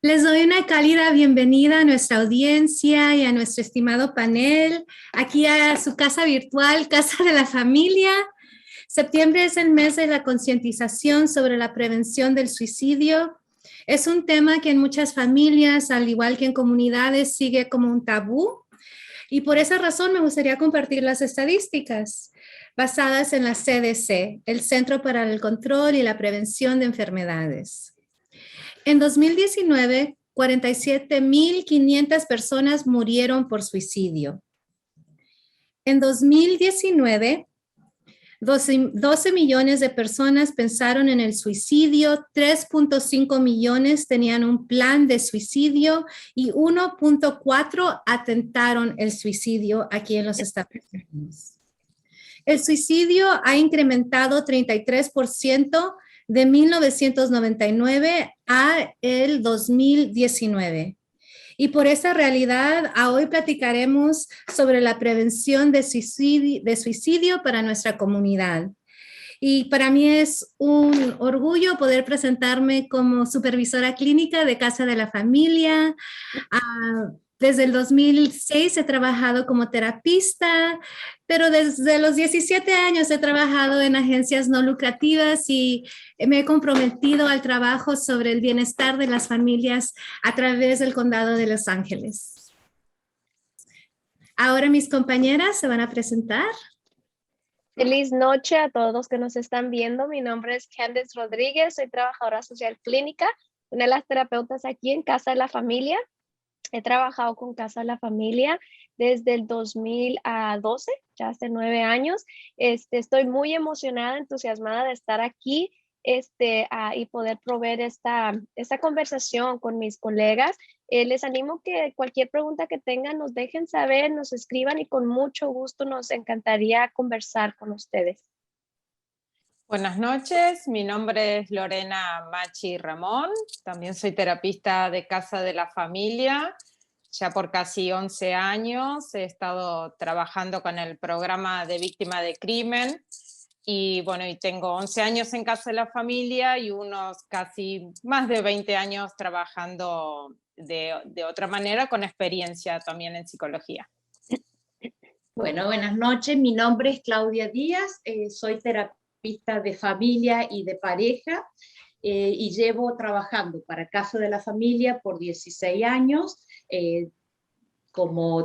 Les doy una cálida bienvenida a nuestra audiencia y a nuestro estimado panel, aquí a su casa virtual, Casa de la Familia. Septiembre es el mes de la concientización sobre la prevención del suicidio. Es un tema que en muchas familias, al igual que en comunidades, sigue como un tabú. Y por esa razón me gustaría compartir las estadísticas basadas en la CDC, el Centro para el Control y la Prevención de Enfermedades. En 2019, 47.500 personas murieron por suicidio. En 2019, 12 millones de personas pensaron en el suicidio, 3.5 millones tenían un plan de suicidio y 1.4 atentaron el suicidio aquí en los Estados Unidos. El suicidio ha incrementado 33% de 1999 a el 2019. Y por esa realidad, hoy platicaremos sobre la prevención de suicidio para nuestra comunidad. Y para mí es un orgullo poder presentarme como supervisora clínica de Casa de la Familia. Desde el 2006 he trabajado como terapista, pero desde los 17 años he trabajado en agencias no lucrativas y me he comprometido al trabajo sobre el bienestar de las familias a través del condado de Los Ángeles. Ahora mis compañeras se van a presentar. Feliz noche a todos los que nos están viendo. Mi nombre es Candice Rodríguez, soy trabajadora social clínica, una de las terapeutas aquí en Casa de la Familia. He trabajado con Casa de la Familia desde el 2012, ya hace 9 años. Estoy muy emocionada, entusiasmada de estar aquí y poder proveer esta conversación con mis colegas. Les animo que cualquier pregunta que tengan nos dejen saber, nos escriban y con mucho gusto nos encantaría conversar con ustedes. Buenas noches, mi nombre es Lorena Machi Ramón, también soy terapista de Casa de la Familia. Ya por casi 11 años he estado trabajando con el programa de víctima de crimen y bueno, y tengo 11 años en Casa de la Familia y unos casi más de 20 años trabajando de otra manera con experiencia también en psicología. Bueno, buenas noches, mi nombre es Claudia Díaz, soy terapista de familia y de pareja y llevo trabajando para Casa de la Familia por 16 años,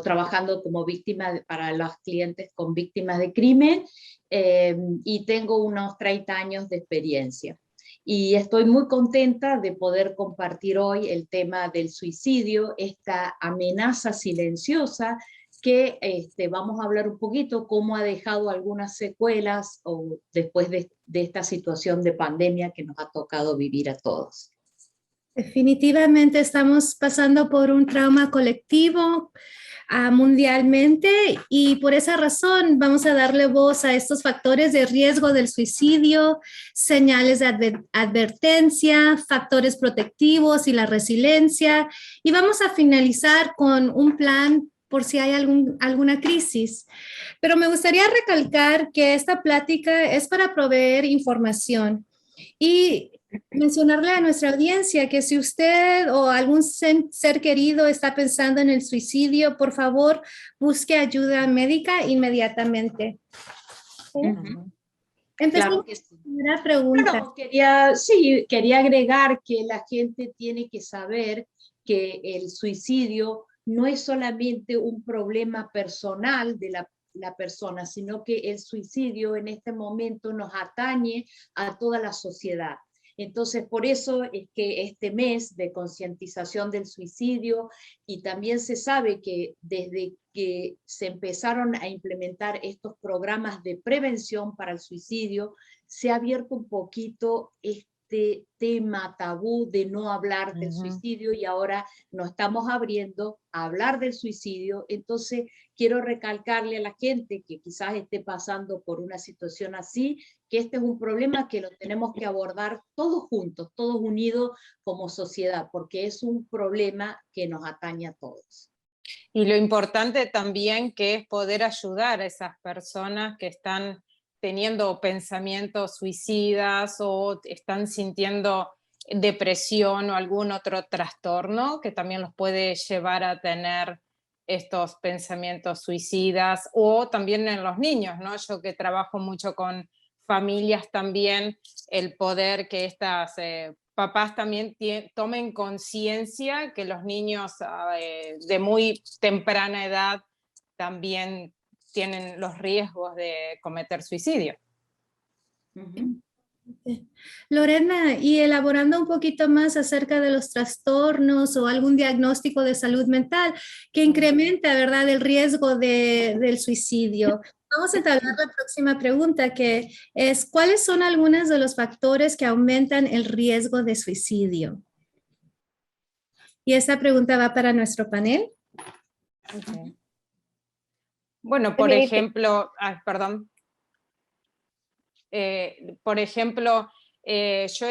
trabajando como víctima para los clientes con víctimas de crimen y tengo unos 30 años de experiencia. Y estoy muy contenta de poder compartir hoy el tema del suicidio, esta amenaza silenciosa que vamos a hablar un poquito cómo ha dejado algunas secuelas después de esta situación de pandemia que nos ha tocado vivir a todos. Definitivamente estamos pasando por un trauma colectivo mundialmente y por esa razón vamos a darle voz a estos factores de riesgo del suicidio, señales de advertencia, factores protectivos y la resiliencia, y vamos a finalizar con un plan por si hay alguna crisis. Pero me gustaría recalcar que esta plática es para proveer información y mencionarle a nuestra audiencia que si usted o algún ser querido está pensando en el suicidio, por favor, busque ayuda médica inmediatamente. Empezamos con la primera pregunta. Bueno, quería agregar que la gente tiene que saber que el suicidio no es solamente un problema personal de la persona, sino que el suicidio en este momento nos atañe a toda la sociedad. Entonces, por eso es que este mes de concientización del suicidio, y también se sabe que desde que se empezaron a implementar estos programas de prevención para el suicidio, se ha abierto un poquito este tema tabú de no hablar del suicidio y ahora nos estamos abriendo a hablar del suicidio. Entonces quiero recalcarle a la gente que quizás esté pasando por una situación así, que este es un problema que lo tenemos que abordar todos juntos, todos unidos como sociedad, porque es un problema que nos atañe a todos. Y lo importante también que es poder ayudar a esas personas que están teniendo pensamientos suicidas o están sintiendo depresión o algún otro trastorno que también los puede llevar a tener estos pensamientos suicidas, o también en los niños, ¿no? Yo que trabajo mucho con familias también, el poder que estas papás también tomen conciencia que los niños de muy temprana edad también tienen los riesgos de cometer suicidio. Ujú. Lorena, y elaborando un poquito más acerca de los trastornos o algún diagnóstico de salud mental que incrementa, ¿verdad?, el riesgo del suicidio. Vamos a entablar la próxima pregunta, que es, ¿cuáles son algunos de los factores que aumentan el riesgo de suicidio? Y esta pregunta va para nuestro panel. Okay. Bueno, por ejemplo, perdón. Por ejemplo, yo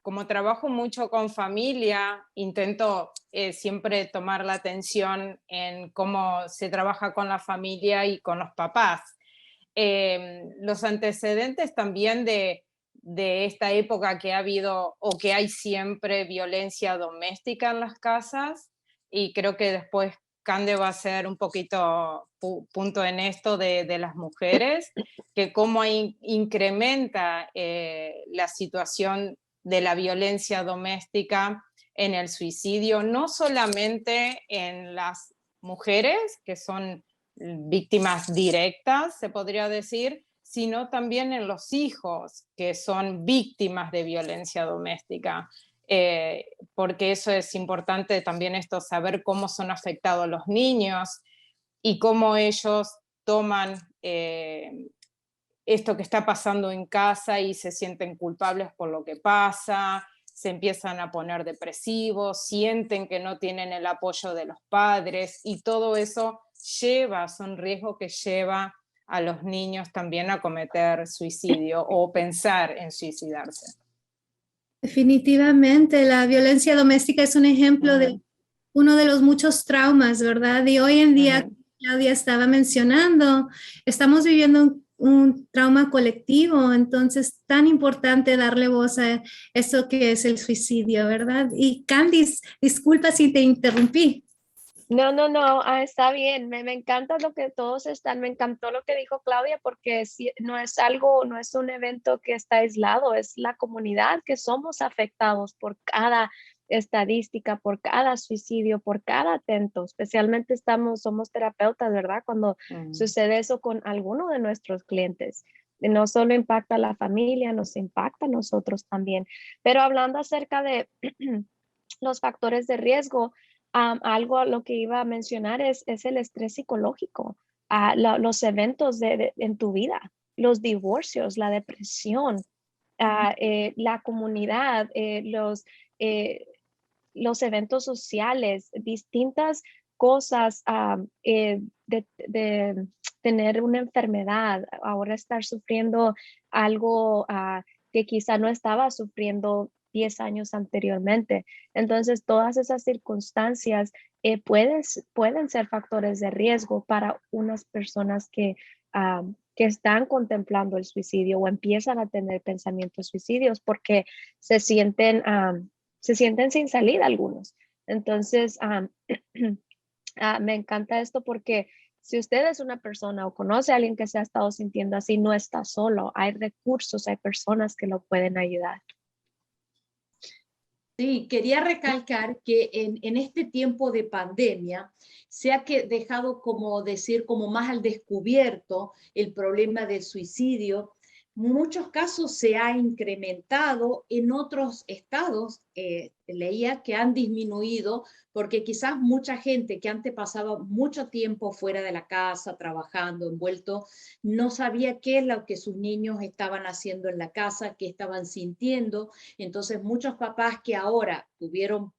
como trabajo mucho con familia, intento siempre tomar la atención en cómo se trabaja con la familia y con los papás. Los antecedentes también de esta época que ha habido o que hay siempre violencia doméstica en las casas, y creo que después Cande va a ser un poquito punto en esto de las mujeres, que cómo incrementa la situación de la violencia doméstica en el suicidio, no solamente en las mujeres, que son víctimas directas, se podría decir, sino también en los hijos, que son víctimas de violencia doméstica. Porque eso es importante también, esto, saber cómo son afectados los niños y cómo ellos toman esto que está pasando en casa y se sienten culpables por lo que pasa, se empiezan a poner depresivos, sienten que no tienen el apoyo de los padres, y todo eso son riesgos que lleva a los niños también a cometer suicidio o pensar en suicidarse. Definitivamente, la violencia doméstica es un ejemplo de uno de los muchos traumas, ¿verdad? Y hoy en día, Claudia estaba mencionando, estamos viviendo un trauma colectivo, entonces tan importante darle voz a eso que es el suicidio, ¿verdad? Y Candice, disculpa si te interrumpí. No, está bien. Me encanta lo que todos están, me encantó lo que dijo Claudia, porque no es algo, no es un evento que está aislado, es la comunidad que somos afectados por cada estadística, por cada suicidio, por cada atento. Especialmente somos terapeutas, ¿verdad? Cuando sucede eso con alguno de nuestros clientes. No solo impacta a la familia, nos impacta a nosotros también. Pero hablando acerca de los factores de riesgo, algo a lo que iba a mencionar es el estrés psicológico, los eventos en tu vida, los divorcios, la depresión, la comunidad, los eventos sociales, distintas cosas de tener una enfermedad, ahora estar sufriendo algo que quizá no estaba sufriendo 10 años anteriormente. Entonces, todas esas circunstancias pueden ser factores de riesgo para unas personas que están contemplando el suicidio o empiezan a tener pensamientos suicidios, porque se sienten sin salida algunos. Entonces, me encanta esto, porque si usted es una persona o conoce a alguien que se ha estado sintiendo así, no está solo. Hay recursos, hay personas que lo pueden ayudar. Sí, quería recalcar que en este tiempo de pandemia se ha dejado, como decir, como más al descubierto el problema del suicidio. En muchos casos se ha incrementado, en otros estados leía que han disminuido, porque quizás mucha gente que antes pasaba mucho tiempo fuera de la casa, trabajando, envuelto, no sabía qué es lo que sus niños estaban haciendo en la casa, qué estaban sintiendo. Entonces muchos papás que ahora tuvieron,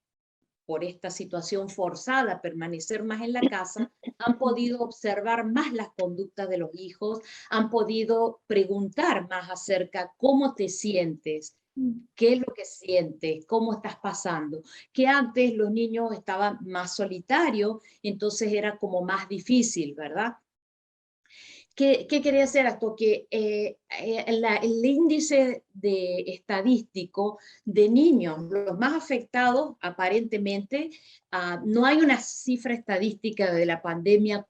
por esta situación forzada a permanecer más en la casa, han podido observar más las conductas de los hijos, han podido preguntar más acerca cómo te sientes, qué es lo que sientes, cómo estás pasando, que antes los niños estaban más solitarios, entonces era como más difícil, ¿verdad? ¿qué quería hacer esto? Que el índice estadístico de niños, los más afectados aparentemente, no hay una cifra estadística de la pandemia,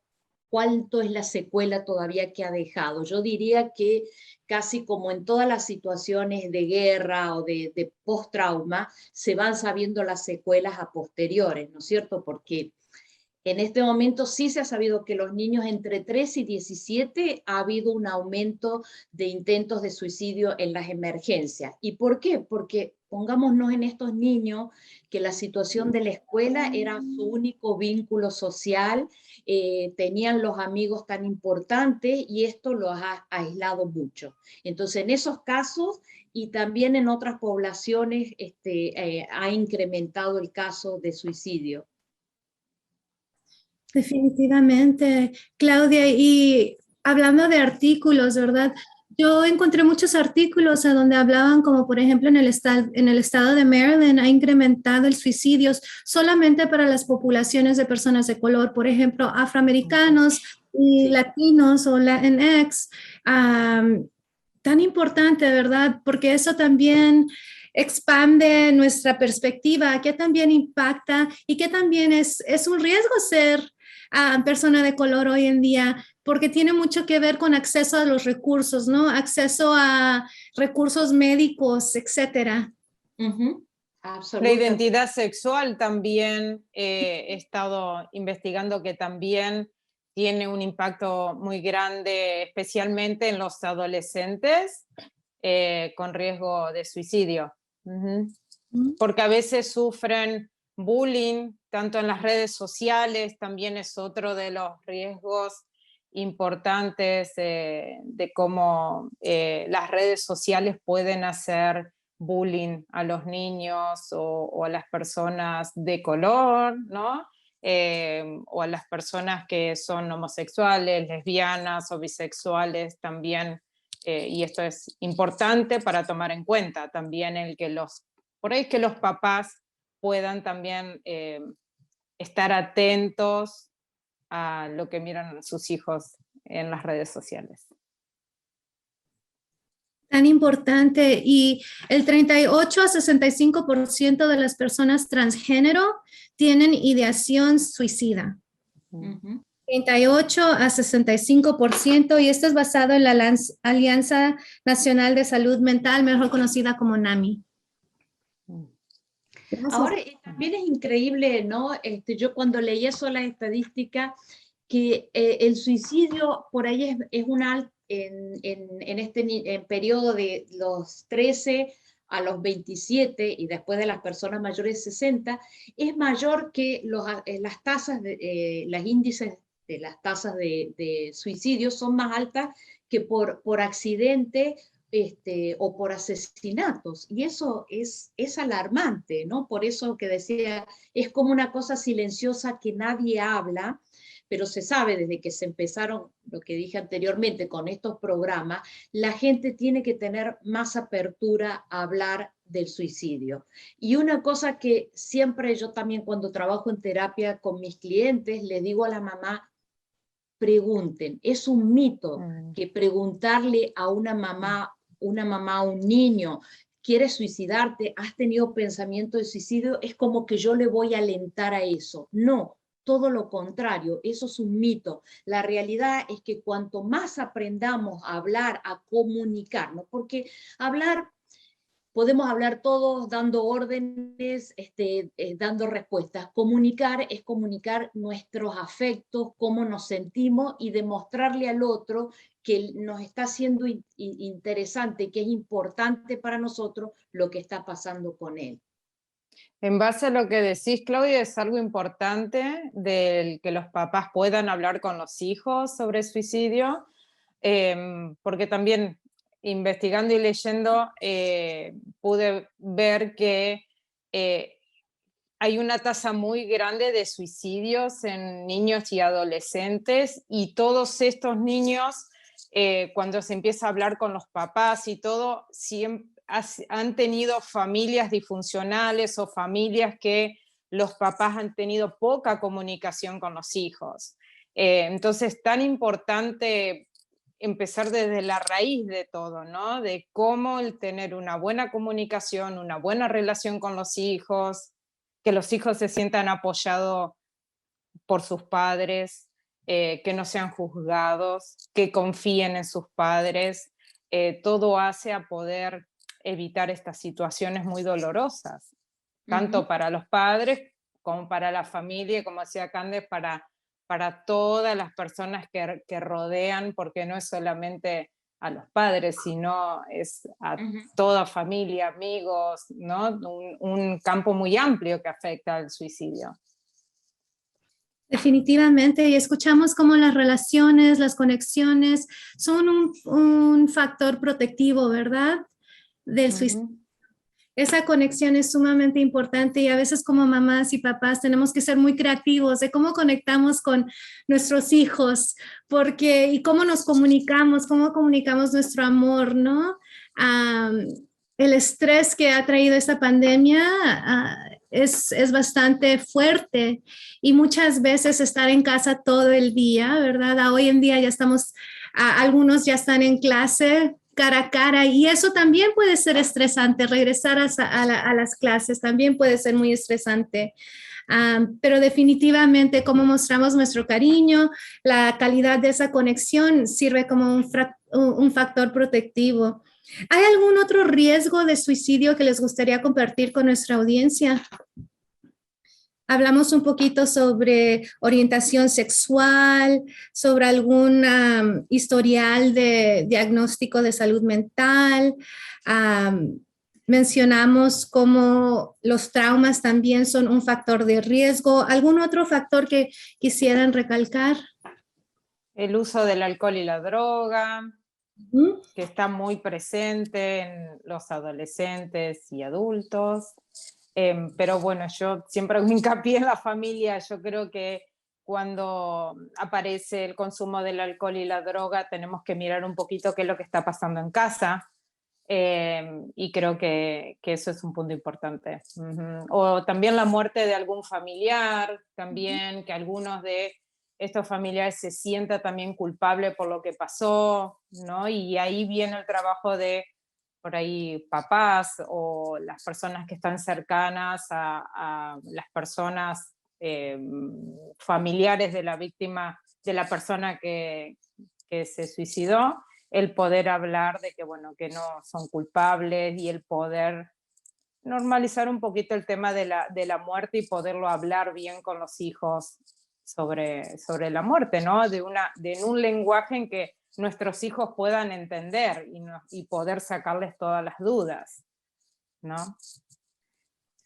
cuánto es la secuela todavía que ha dejado. Yo diría que casi como en todas las situaciones de guerra o de post-trauma, se van sabiendo las secuelas a posteriores, ¿no es cierto? Porque en este momento sí se ha sabido que los niños entre 3 y 17 ha habido un aumento de intentos de suicidio en las emergencias. ¿Y por qué? Porque pongámonos en estos niños que la situación de la escuela era su único vínculo social, tenían los amigos tan importantes y esto los ha aislado mucho. Entonces, en esos casos y también en otras poblaciones ha incrementado el caso de suicidio. Definitivamente, Claudia, y hablando de artículos, ¿verdad? Yo encontré muchos artículos a donde hablaban como, por ejemplo, en el estado de Maryland ha incrementado el suicidios solamente para las poblaciones de personas de color, por ejemplo, afroamericanos y Sí. latinos o Latinx. Tan importante, ¿verdad? Porque eso también expande nuestra perspectiva, que también impacta y que también es un riesgo ser persona de color hoy en día, porque tiene mucho que ver con acceso a los recursos, ¿no? Acceso a recursos médicos, etcétera. La identidad sexual también, he estado investigando que también tiene un impacto muy grande, especialmente en los adolescentes con riesgo de suicidio. Porque a veces sufren bullying, tanto en las redes sociales, también es otro de los riesgos importantes de cómo las redes sociales pueden hacer bullying a los niños o a las personas de color, ¿no? O a las personas que son homosexuales, lesbianas o bisexuales también. Y esto es importante para tomar en cuenta también por ahí que los papás puedan también estar atentos a lo que miran sus hijos en las redes sociales. Tan importante. Y el 38 a 65% de las personas transgénero tienen ideación suicida. 38 a 65%, y esto es basado en la Alianza Nacional de Salud Mental, mejor conocida como NAMI. Gracias. Ahora, también es increíble, ¿no? Yo cuando leí eso, la estadística, que el suicidio por ahí es en este periodo de los 13 a los 27 y después de las personas mayores de 60, es mayor que las tasas, los índices de las tasas de suicidio son más altas que por accidente o por asesinatos. Y eso es alarmante, ¿no? Por eso que decía, es como una cosa silenciosa que nadie habla, pero se sabe desde que se empezaron, lo que dije anteriormente, con estos programas, la gente tiene que tener más apertura a hablar del suicidio. Y una cosa que siempre yo también cuando trabajo en terapia con mis clientes, les digo a la mamá, pregunten. Es un mito que preguntarle a una mamá, a un niño, ¿quieres suicidarte? ¿Has tenido pensamiento de suicidio? Es como que yo le voy a alentar a eso. No, todo lo contrario, eso es un mito. La realidad es que cuanto más aprendamos a hablar, a comunicarnos, porque podemos hablar todos dando órdenes, dando respuestas. Comunicar es comunicar nuestros afectos, cómo nos sentimos y demostrarle al otro que nos está siendo interesante, que es importante para nosotros lo que está pasando con él. En base a lo que decís, Claudia, es algo importante del que los papás puedan hablar con los hijos sobre suicidio, porque también investigando y leyendo pude ver que hay una tasa muy grande de suicidios en niños y adolescentes, y todos estos niños, cuando se empieza a hablar con los papás y todo, siempre han tenido familias disfuncionales o familias que los papás han tenido poca comunicación con los hijos. Entonces, tan importante empezar desde la raíz de todo, ¿no? De cómo el tener una buena comunicación, una buena relación con los hijos, que los hijos se sientan apoyados por sus padres, que no sean juzgados, que confíen en sus padres, todo hace a poder evitar estas situaciones muy dolorosas, tanto para los padres como para la familia, como decía Candes, para todas las personas que rodean, porque no es solamente a los padres, sino es a toda familia, amigos, ¿no? Un campo muy amplio que afecta al suicidio. Definitivamente, y escuchamos cómo las relaciones, las conexiones son un factor protectivo, ¿verdad? Del suicidio. Esa conexión es sumamente importante y a veces como mamás y papás tenemos que ser muy creativos de cómo conectamos con nuestros hijos, porque y cómo cómo comunicamos nuestro amor, ¿no? El estrés que ha traído esta pandemia es bastante fuerte y muchas veces estar en casa todo el día, ¿verdad? Hoy en día ya estamos, algunos ya están en clase cara a cara y eso también puede ser estresante, regresar a las clases también puede ser muy estresante. Pero definitivamente cómo mostramos nuestro cariño, la calidad de esa conexión sirve como un factor protectivo. ¿Hay algún otro riesgo de suicidio que les gustaría compartir con nuestra audiencia? Hablamos un poquito sobre orientación sexual, sobre algún historial de diagnóstico de salud mental. Mencionamos cómo los traumas también son un factor de riesgo. ¿Algún otro factor que quisieran recalcar? El uso del alcohol y la droga, que está muy presente en los adolescentes y adultos. Pero bueno, yo siempre hago hincapié en la familia. Yo creo que cuando aparece el consumo del alcohol y la droga, tenemos que mirar un poquito qué es lo que está pasando en casa. Y creo que eso es un punto importante. O también la muerte de algún familiar, también que algunos de estos familiares se sientan también culpables por lo que pasó, ¿no? Y ahí viene el trabajo de por ahí papás o las personas que están cercanas a las personas familiares de la víctima, de la persona que se suicidó, el poder hablar de que, bueno, que no son culpables y el poder normalizar un poquito el tema de la muerte y poderlo hablar bien con los hijos sobre la muerte, ¿no? En un lenguaje en que nuestros hijos puedan entender y poder sacarles todas las dudas, ¿no?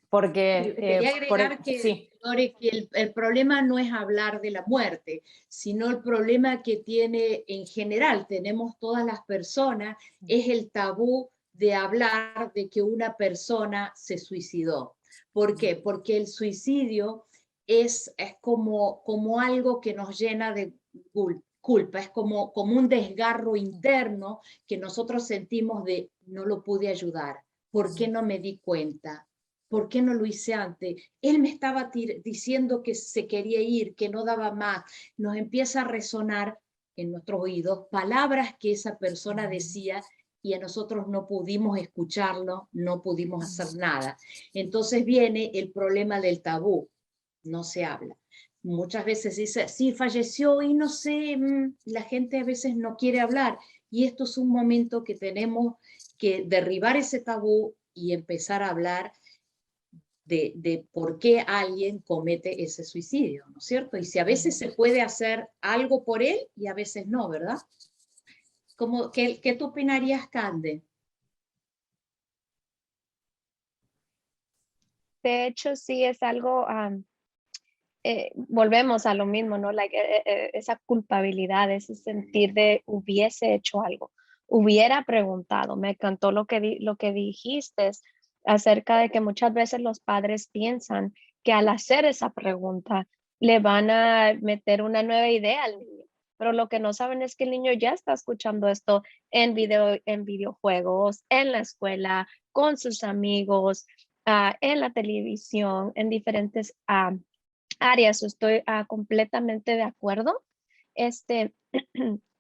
Porque... Quería agregar sí. Lore, que el problema no es hablar de la muerte, sino el problema que tiene en general, tenemos todas las personas, es el tabú de hablar de que una persona se suicidó. ¿Por qué? Porque el suicidio es como algo que nos llena de culpa, es como un desgarro interno que nosotros sentimos de no lo pude ayudar, ¿por qué no me di cuenta? ¿Por qué no lo hice antes? Él me estaba diciendo que se quería ir, que no daba más. Nos empieza a resonar en nuestros oídos palabras que esa persona decía y a nosotros no pudimos escucharlo, no pudimos hacer nada. Entonces viene el problema del tabú, no se habla. Muchas veces dice, sí, falleció y no sé, la gente a veces no quiere hablar y esto es un momento que tenemos que derribar ese tabú y empezar a hablar de por qué alguien comete ese suicidio, ¿no es cierto? Y si a veces se puede hacer algo por él y a veces no, ¿verdad? ¿Qué tú opinarías, Cande? De hecho, sí es algo, volvemos a lo mismo, ¿no? Esa culpabilidad, ese sentir de hubiese hecho algo, hubiera preguntado. Me encantó lo que dijiste acerca de que muchas veces los padres piensan que al hacer esa pregunta le van a meter una nueva idea al niño, pero lo que no saben es que el niño ya está escuchando esto en videojuegos, en la escuela, con sus amigos, en la televisión, en diferentes áreas. Estoy completamente de acuerdo.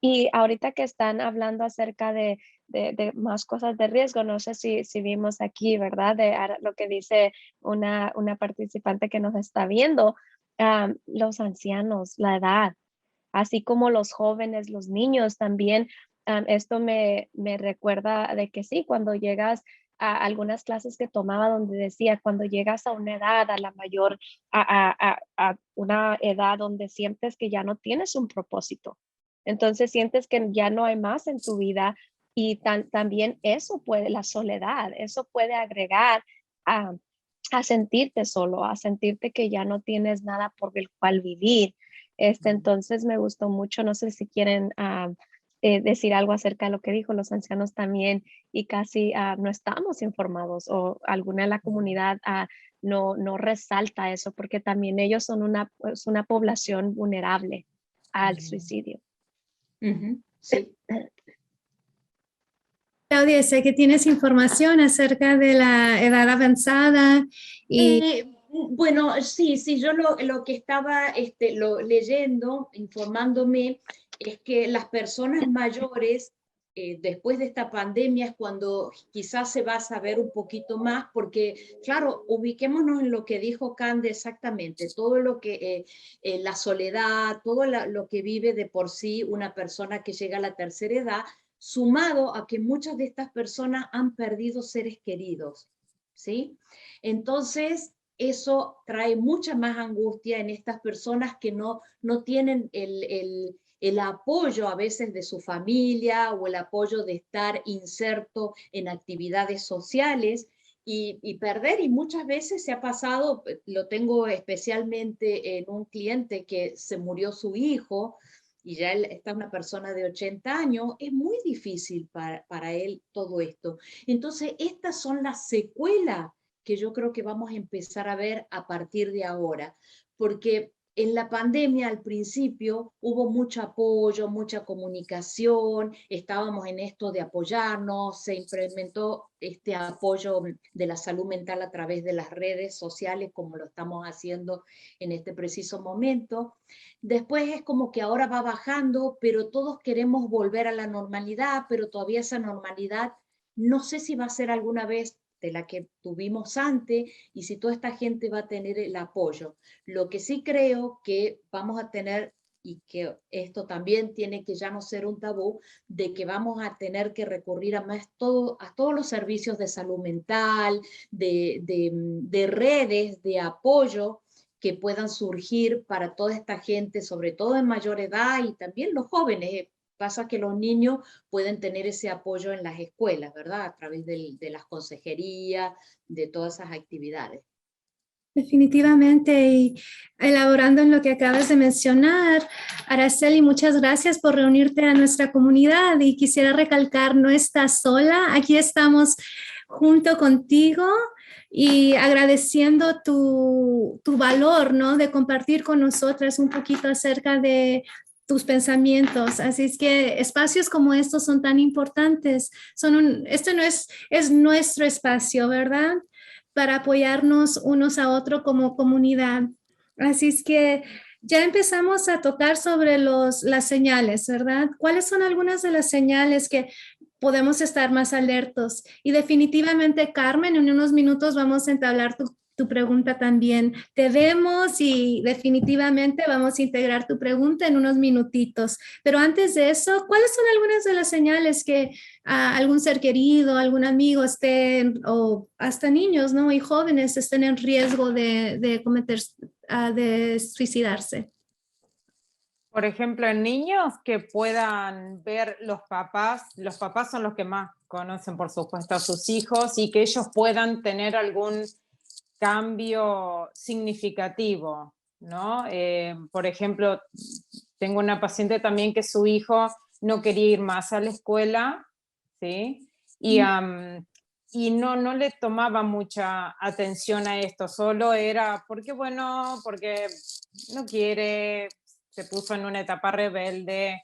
Y ahorita que están hablando acerca de más cosas de riesgo, no sé si vimos aquí, ¿verdad? Lo que dice una participante que nos está viendo, los ancianos, la edad, así como los jóvenes, los niños también. Esto me recuerda de que sí, cuando llegas a algunas clases que tomaba donde decía, cuando llegas a una edad, a la mayor, a una edad donde sientes que ya no tienes un propósito. Entonces sientes que ya no hay más en tu vida y también eso puede, la soledad, eso puede agregar a, a sentirte solo, a sentirte que ya no tienes nada por el cual vivir. Entonces me gustó mucho, no sé si quieren decir algo acerca de lo que dijo los ancianos también y casi no estamos informados o alguna de la comunidad no resalta eso porque también ellos son es una población vulnerable al suicidio. Sí. Claudia, sé que tienes información acerca de la edad avanzada y Bueno, sí, yo lo que estaba leyendo, informándome, es que las personas mayores, después de esta pandemia, es cuando quizás se va a saber un poquito más, porque, claro, ubiquémonos en lo que dijo Cande exactamente, todo lo que, la soledad, todo lo que vive de por sí una persona que llega a la tercera edad, sumado a que muchas de estas personas han perdido seres queridos, ¿sí? Entonces, eso trae mucha más angustia en estas personas que no tienen el apoyo a veces de su familia o el apoyo de estar inserto en actividades sociales y perder, y muchas veces se ha pasado, lo tengo especialmente en un cliente que se murió su hijo, y ya él está una persona de 80 años, es muy difícil para él todo esto. Entonces, estas son las secuelas que yo creo que vamos a empezar a ver a partir de ahora, porque en la pandemia al principio hubo mucho apoyo, mucha comunicación, estábamos en esto de apoyarnos, se implementó este apoyo de la salud mental a través de las redes sociales, como lo estamos haciendo en este preciso momento. Después es como que ahora va bajando, pero todos queremos volver a la normalidad, pero todavía esa normalidad no sé si va a ser alguna vez de la que tuvimos antes y si toda esta gente va a tener el apoyo. Lo que sí creo que vamos a tener, y que esto también tiene que ya no ser un tabú, de que vamos a tener que recurrir a todos los servicios de salud mental, de redes de apoyo que puedan surgir para toda esta gente, sobre todo en mayor edad y también los jóvenes. Pasa que los niños pueden tener ese apoyo en las escuelas, ¿verdad? A través de las consejerías, de todas esas actividades. definitivamente, y elaborando en lo que acabas de mencionar, Araceli, muchas gracias por reunirte a nuestra comunidad y quisiera recalcar, no estás sola, aquí estamos junto contigo y agradeciendo tu valor, ¿no? De compartir con nosotras un poquito acerca de tus pensamientos. Así es que espacios como estos son tan importantes. Esto no es nuestro espacio, ¿verdad? Para apoyarnos unos a otros como comunidad. Así es que ya empezamos a tocar sobre las señales, ¿verdad? ¿Cuáles son algunas de las señales que podemos estar más alertos? Y definitivamente, Carmen, en unos minutos vamos a entablar tu pregunta también. Te vemos y definitivamente vamos a integrar tu pregunta en unos minutitos. Pero antes de eso, ¿cuáles son algunas de las señales que algún ser querido, algún amigo estén, o hasta niños, ¿no? Y jóvenes estén en riesgo de cometer, de suicidarse? Por ejemplo, en niños que puedan ver los papás son los que más conocen, por supuesto, a sus hijos y que ellos puedan tener algún cambio significativo, ¿no? Por ejemplo, tengo una paciente también que su hijo no quería ir más a la escuela, ¿sí? Y no le tomaba mucha atención a esto, solo era porque no quiere, se puso en una etapa rebelde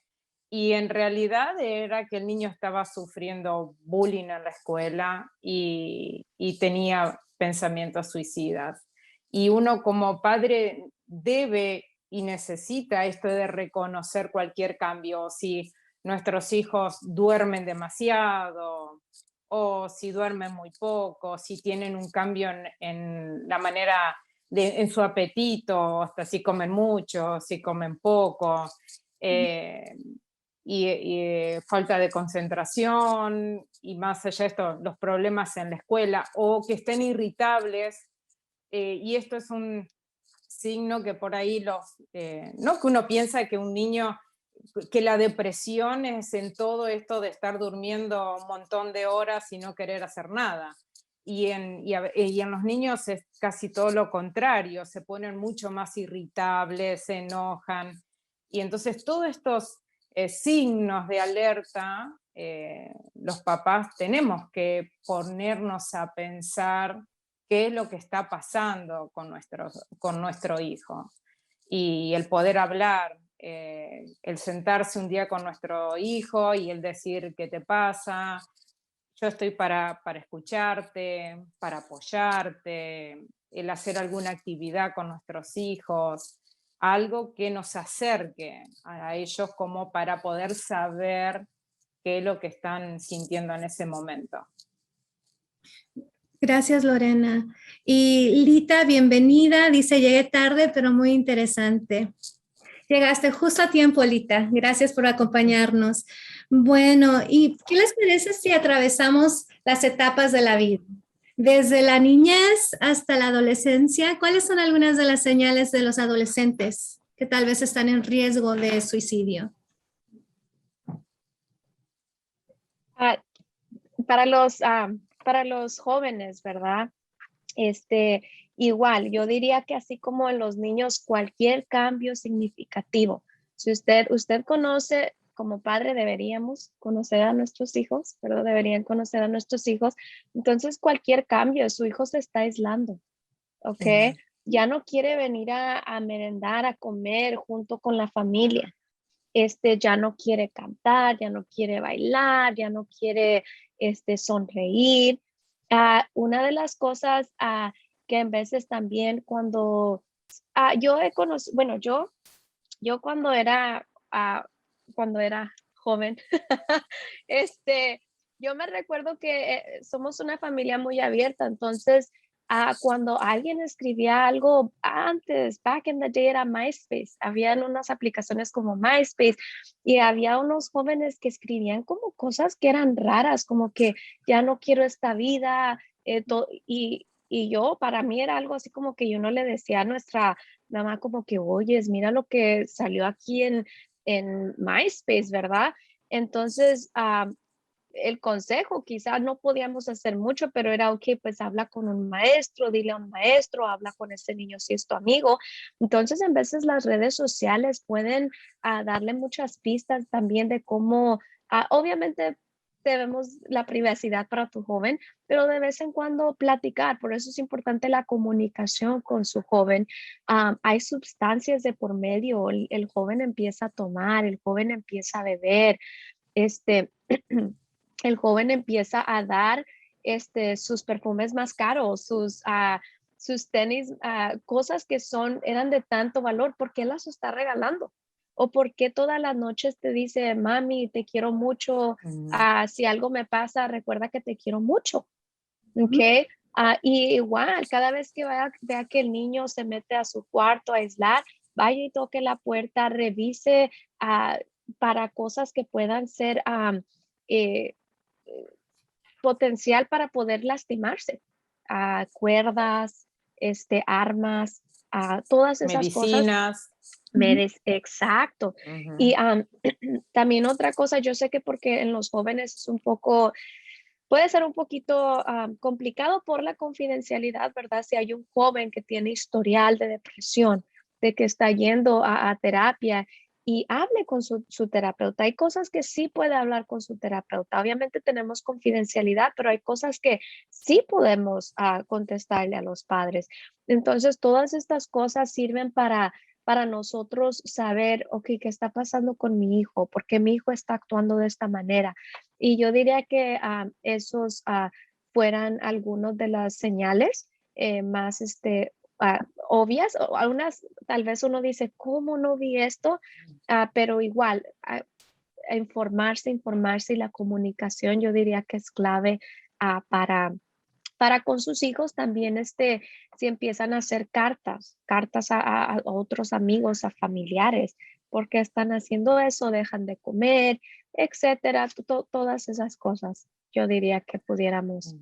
y en realidad era que el niño estaba sufriendo bullying en la escuela y tenía pensamientos suicidas. Y uno como padre debe y necesita esto de reconocer cualquier cambio, si nuestros hijos duermen demasiado o si duermen muy poco, si tienen un cambio en la manera en su apetito, hasta si comen mucho, si comen poco, falta de concentración, y más allá de esto, los problemas en la escuela, o que estén irritables, y esto es un signo que por ahí no que uno piensa que un niño, que la depresión es en todo esto de estar durmiendo un montón de horas y no querer hacer nada. Y en los niños es casi todo lo contrario, se ponen mucho más irritables, se enojan. Y entonces todos estos signos de alerta, los papás tenemos que ponernos a pensar qué es lo que está pasando con nuestro hijo. Y el poder hablar, el sentarse un día con nuestro hijo y el decir qué te pasa, yo estoy para escucharte, para apoyarte, el hacer alguna actividad con nuestros hijos, algo que nos acerque a ellos como para poder saber qué es lo que están sintiendo en ese momento. Gracias, Lorena. Y Lita, bienvenida. Dice, llegué tarde, pero muy interesante. Llegaste justo a tiempo, Lita. Gracias por acompañarnos. Bueno, ¿y qué les parece si atravesamos las etapas de la vida? Desde la niñez hasta la adolescencia, ¿cuáles son algunas de las señales de los adolescentes que tal vez están en riesgo de suicidio? Para los jóvenes, ¿verdad? Igual, yo diría que así como en los niños, cualquier cambio significativo. Si usted conoce, como padre deberíamos conocer a nuestros hijos, pero deberían conocer a nuestros hijos. Entonces, cualquier cambio, su hijo se está aislando, ¿ok? Ya no quiere venir a merendar, a comer junto con la familia. Ya no quiere cantar, ya no quiere bailar, ya no quiere sonreír. Una de las cosas que en veces también cuando yo he conocido, bueno, yo cuando era joven, yo me recuerdo que somos una familia muy abierta, entonces cuando alguien escribía algo antes, back in the day era MySpace, habían unas aplicaciones como MySpace y había unos jóvenes que escribían como cosas que eran raras, como que ya no quiero esta vida, y yo, para mí era algo así como que yo no le decía a nuestra mamá como que, oyes, mira lo que salió aquí en MySpace, ¿verdad? Entonces, el consejo, quizás no podíamos hacer mucho, pero era, ok, pues habla con un maestro, dile a un maestro, habla con ese niño si es tu amigo. Entonces, en veces las redes sociales pueden darle muchas pistas también de cómo, obviamente debemos la privacidad para tu joven, pero de vez en cuando platicar, por eso es importante la comunicación con su joven. Hay sustancias de por medio, el joven empieza a tomar, el joven empieza a beber, el joven empieza a dar sus perfumes más caros, sus tenis, cosas que eran de tanto valor, ¿por qué las está regalando? ¿O por qué todas las noches te dice, mami, te quiero mucho, si algo me pasa, recuerda que te quiero mucho? ¿Ok? Y igual, cada vez que vea que el niño se mete a su cuarto a aislar, vaya y toque la puerta, revise para cosas que puedan ser potencial para poder lastimarse, cuerdas, armas, todas esas Medicinas. Cosas. Exacto. Y también otra cosa, yo sé que porque en los jóvenes es puede ser un poquito complicado por la confidencialidad, ¿verdad? Si hay un joven que tiene historial de depresión, de que está yendo a terapia y hable con su terapeuta. Hay cosas que sí puede hablar con su terapeuta. Obviamente tenemos confidencialidad, pero hay cosas que sí podemos contestarle a los padres. Entonces, todas estas cosas sirven para nosotros saber, ok, ¿qué está pasando con mi hijo? ¿Por qué mi hijo está actuando de esta manera? Y yo diría que esos fueran algunos de las señales más obvias, o algunas tal vez uno dice, ¿cómo no vi esto? Pero igual, informarse y la comunicación yo diría que es clave para con sus hijos también, si empiezan a hacer cartas a otros amigos, a familiares, porque están haciendo eso, dejan de comer, etcétera, todas esas cosas, yo diría que pudiéramos.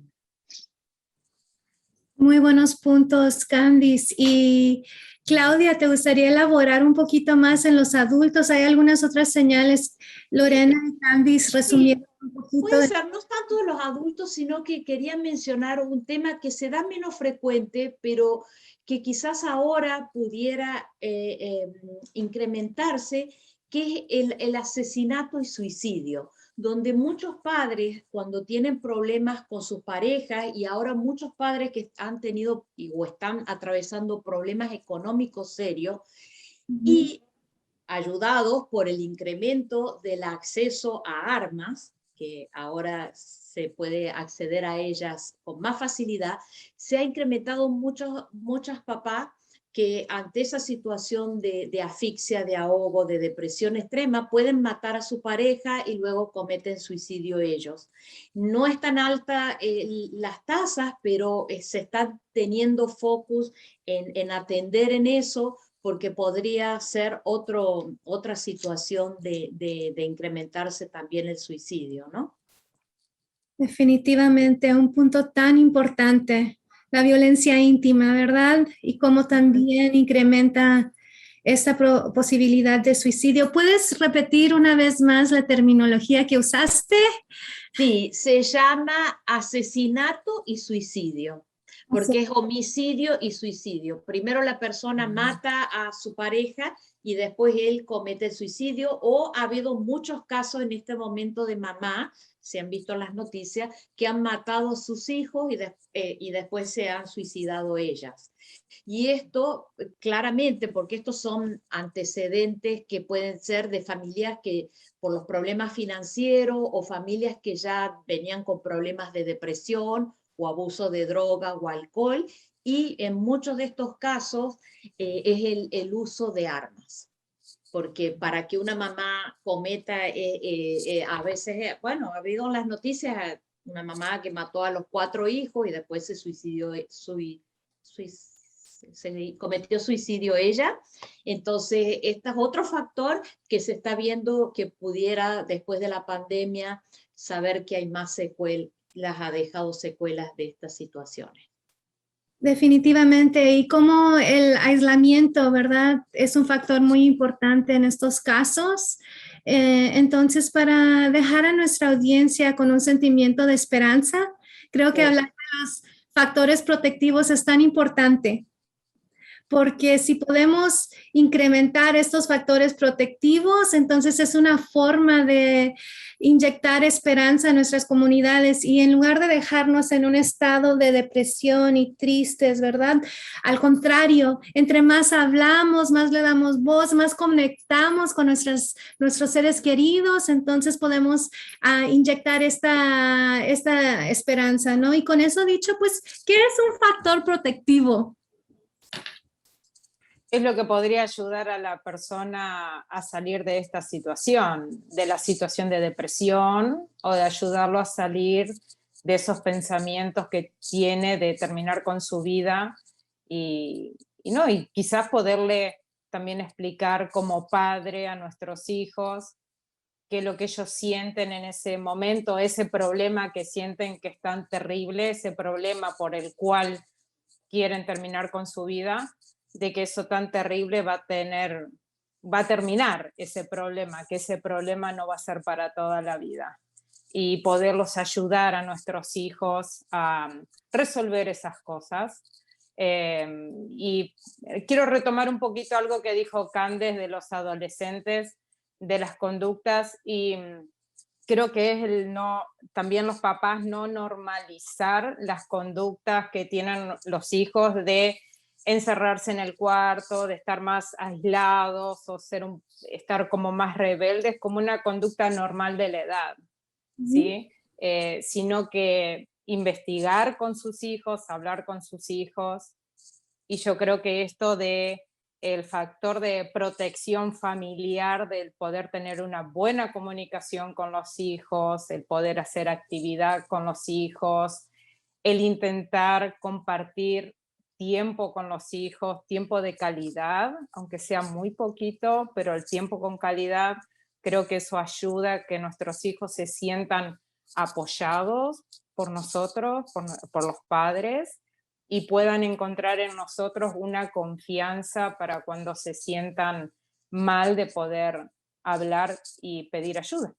Muy buenos puntos, Candice. Y Claudia, ¿te gustaría elaborar un poquito más en los adultos? ¿Hay algunas otras señales? Lorena y Candice resumieron un poquito. Puede ser, no tanto de los adultos, sino que quería mencionar un tema que se da menos frecuente, pero que quizás ahora pudiera incrementarse, que es el asesinato y suicidio, donde muchos padres, cuando tienen problemas con sus parejas, y ahora muchos padres que han tenido o están atravesando problemas económicos serios, y ayudados por el incremento del acceso a armas, que ahora se puede acceder a ellas con más facilidad, se ha incrementado muchos papás que ante esa situación de asfixia, de ahogo, de depresión extrema, pueden matar a su pareja y luego cometen suicidio ellos. No es tan alta las tasas, pero se está teniendo focus en atender en eso, porque podría ser otra situación de incrementarse también el suicidio, ¿no? Definitivamente, un punto tan importante, la violencia íntima, ¿verdad? Y cómo también incrementa esta posibilidad de suicidio. ¿Puedes repetir una vez más la terminología que usaste? Sí, se llama asesinato y suicidio, porque es homicidio y suicidio. Primero la persona mata a su pareja y después él comete el suicidio, o ha habido muchos casos en este momento de mamá, se han visto en las noticias, que han matado a sus hijos y después se han suicidado ellas. Y esto claramente, porque estos son antecedentes que pueden ser de familias que por los problemas financieros, o familias que ya venían con problemas de depresión o abuso de droga o alcohol, y en muchos de estos casos es el uso de armas. Porque para que una mamá cometa, a veces, bueno, ha habido en las noticias una mamá que mató a los 4 hijos y después se suicidió, se cometió suicidio ella. Entonces, este es otro factor que se está viendo que pudiera, después de la pandemia, saber que hay más secuelas, ha dejado secuelas de estas situaciones. Definitivamente, y como el aislamiento, ¿verdad? Es un factor muy importante en estos casos. Entonces, para dejar a nuestra audiencia con un sentimiento de esperanza, creo que hablar de los factores protectivos es tan importante, porque si podemos incrementar estos factores protectivos, entonces es una forma de inyectar esperanza en nuestras comunidades, y en lugar de dejarnos en un estado de depresión y tristes, ¿verdad? Al contrario, entre más hablamos, más le damos voz, más conectamos con nuestros seres queridos, entonces podemos inyectar esta esperanza, ¿no? Y con eso dicho, pues, ¿qué es un factor protectivo? Es lo que podría ayudar a la persona a salir de esta situación, de la situación de depresión, o de ayudarlo a salir de esos pensamientos que tiene de terminar con su vida, y quizás poderle también explicar como padre a nuestros hijos qué es lo que ellos sienten en ese momento, ese problema que sienten que es tan terrible, ese problema por el cual quieren terminar con su vida, de que eso tan terrible va a terminar ese problema, que ese problema no va a ser para toda la vida, y poderlos ayudar a nuestros hijos a resolver esas cosas. Y quiero retomar un poquito algo que dijo Candice de los adolescentes, de las conductas, y creo que es también los papás no normalizar las conductas que tienen los hijos de encerrarse en el cuarto, de estar más aislados o estar como más rebeldes, como una conducta normal de la edad, ¿sí? Sino que investigar con sus hijos, hablar con sus hijos, y yo creo que esto de el factor de protección familiar, del poder tener una buena comunicación con los hijos, el poder hacer actividad con los hijos, el intentar compartir tiempo con los hijos, tiempo de calidad, aunque sea muy poquito, pero el tiempo con calidad, creo que eso ayuda a que nuestros hijos se sientan apoyados por nosotros, por los padres, y puedan encontrar en nosotros una confianza para cuando se sientan mal de poder hablar y pedir ayuda.